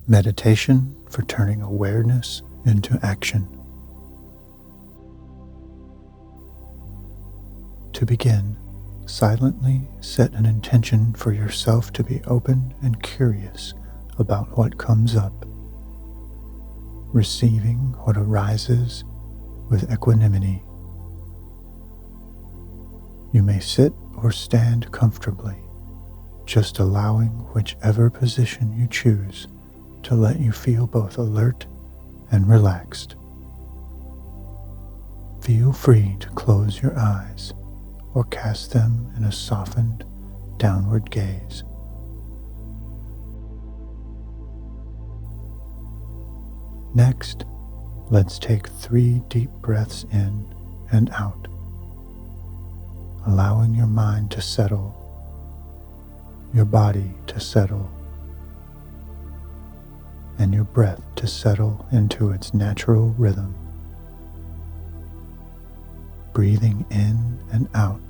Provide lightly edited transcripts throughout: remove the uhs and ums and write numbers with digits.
Meditation for turning awareness into action. To begin, silently set an intention for yourself to be open and curious about what comes up, receiving what arises with equanimity. You may sit or stand comfortably, just allowing whichever position you choose to let you feel both alert and relaxed. Feel free to close your eyes or cast them in a softened downward gaze. Next, let's take 3 deep breaths in and out, allowing your mind to settle, your body to settle, and your breath to settle into its natural rhythm. Breathing in and out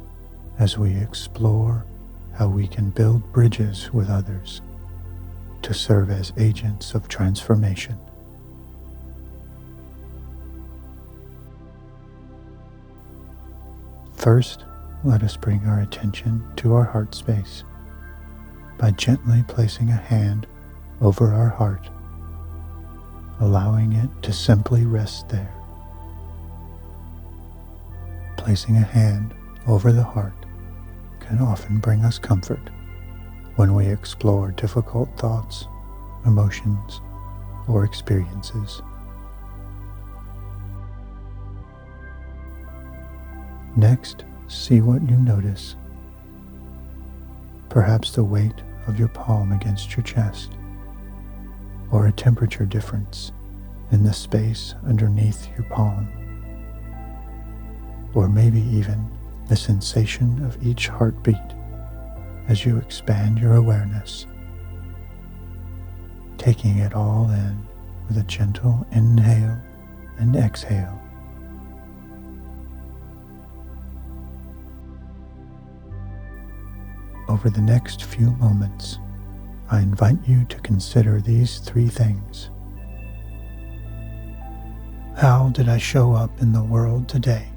as we explore how we can build bridges with others to serve as agents of transformation. First, let us bring our attention to our heart space by gently placing a hand over our heart, allowing it to simply rest there. Placing a hand over the heart can often bring us comfort when we explore difficult thoughts, emotions, or experiences. Next, see what you notice. Perhaps the weight of your palm against your chest, or a temperature difference in the space underneath your palm, or maybe even the sensation of each heartbeat as you expand your awareness, taking it all in with a gentle inhale and exhale. Over the next few moments, I invite you to consider these 3 things. How did I show up in the world today?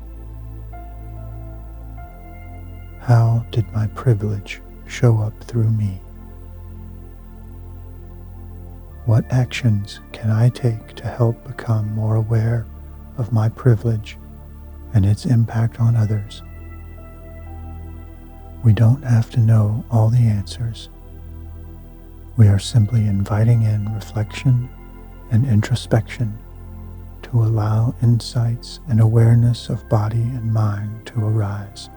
How did my privilege show up through me? What actions can I take to help become more aware of my privilege and its impact on others? We don't have to know all the answers. We are simply inviting in reflection and introspection to allow insights and awareness of body and mind to arise.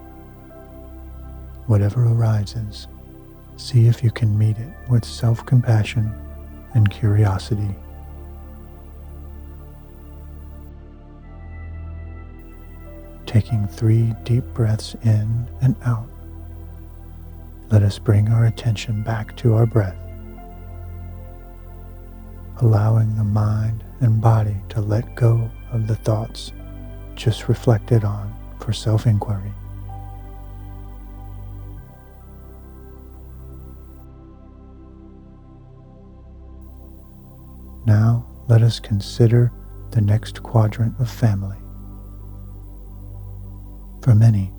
Whatever arises, see if you can meet it with self-compassion and curiosity. Taking 3 deep breaths in and out, let us bring our attention back to our breath, allowing the mind and body to let go of the thoughts just reflected on for self-inquiry. Now, let us consider the next quadrant of family. For many,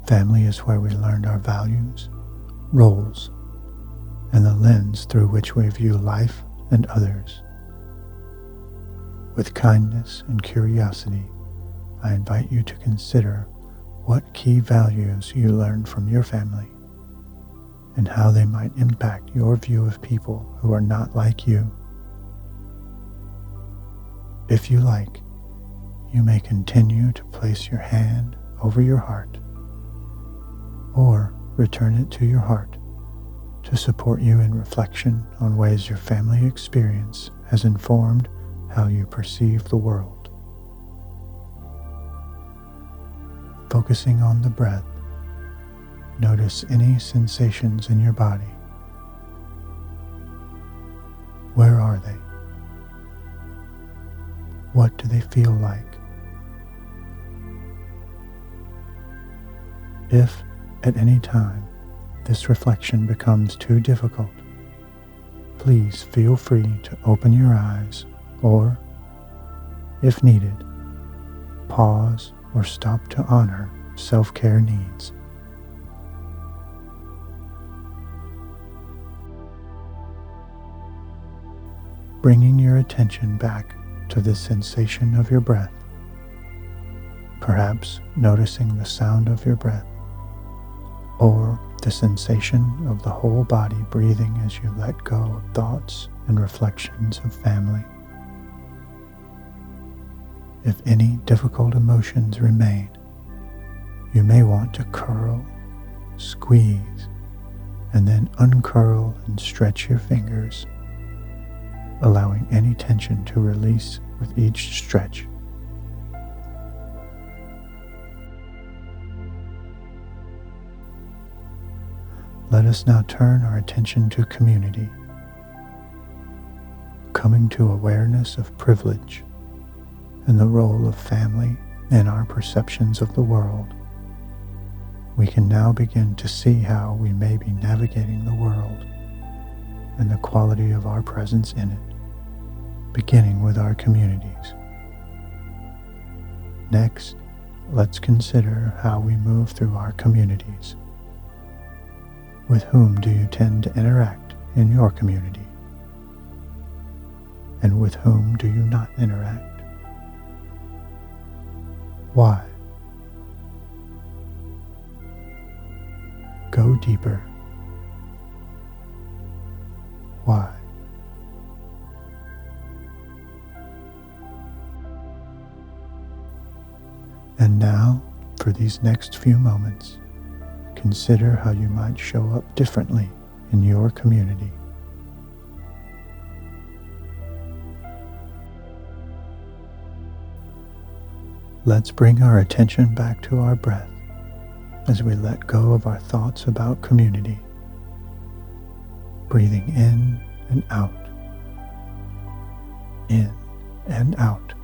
family is where we learned our values, roles, and the lens through which we view life and others. With kindness and curiosity, I invite you to consider what key values you learned from your family and how they might impact your view of people who are not like you. If you like, you may continue to place your hand over your heart or return it to your heart to support you in reflection on ways your family experience has informed how you perceive the world. Focusing on the breath, notice any sensations in your body. Where are they? What do they feel like? If, at any time, this reflection becomes too difficult, please feel free to open your eyes or, if needed, pause or stop to honor self-care needs. Bringing your attention back to the sensation of your breath, perhaps noticing the sound of your breath, or the sensation of the whole body breathing as you let go of thoughts and reflections of family. If any difficult emotions remain, you may want to curl, squeeze, and then uncurl and stretch your fingers, allowing any tension to release with each stretch. Let us now turn our attention to community, coming to awareness of privilege and the role of family in our perceptions of the world. We can now begin to see how we may be navigating the world and the quality of our presence in it, beginning with our communities. Next, let's consider how we move through our communities. With whom do you tend to interact in your community? And with whom do you not interact? Why? Go deeper. Why? And now, for these next few moments, consider how you might show up differently in your community. Let's bring our attention back to our breath as we let go of our thoughts about community, breathing in and out, in and out.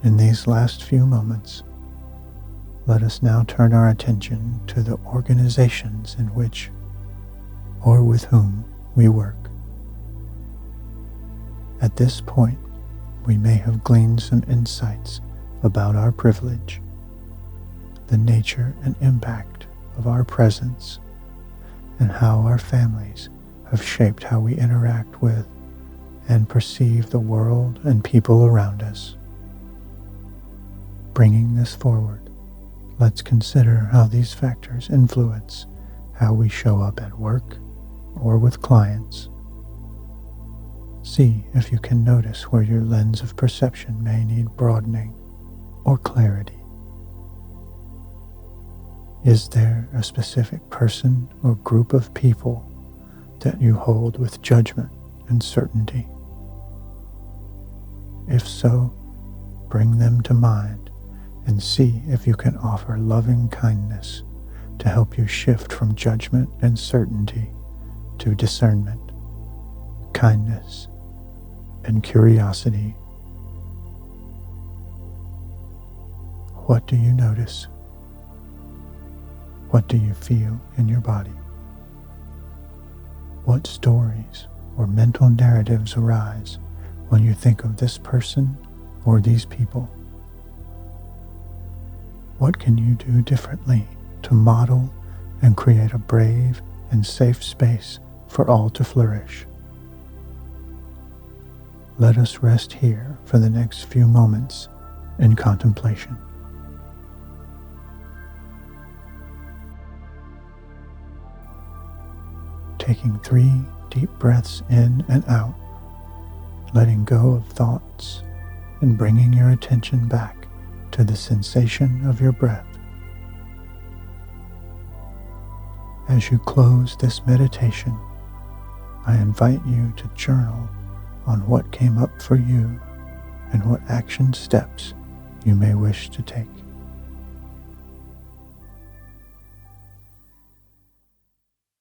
In these last few moments, let us now turn our attention to the organizations in which or with whom we work. At this point, we may have gleaned some insights about our privilege, the nature and impact of our presence, and how our families have shaped how we interact with and perceive the world and people around us. Bringing this forward, let's consider how these factors influence how we show up at work or with clients. See if you can notice where your lens of perception may need broadening or clarity. Is there a specific person or group of people that you hold with judgment and certainty? If so, bring them to mind and see if you can offer loving kindness to help you shift from judgment and certainty to discernment, kindness, and curiosity. What do you notice? What do you feel in your body? What stories or mental narratives arise when you think of this person or these people? What can you do differently to model and create a brave and safe space for all to flourish? Let us rest here for the next few moments in contemplation. Taking 3 deep breaths in and out, letting go of thoughts and bringing your attention back to the sensation of your breath. As you close this meditation, I invite you to journal on what came up for you and what action steps you may wish to take.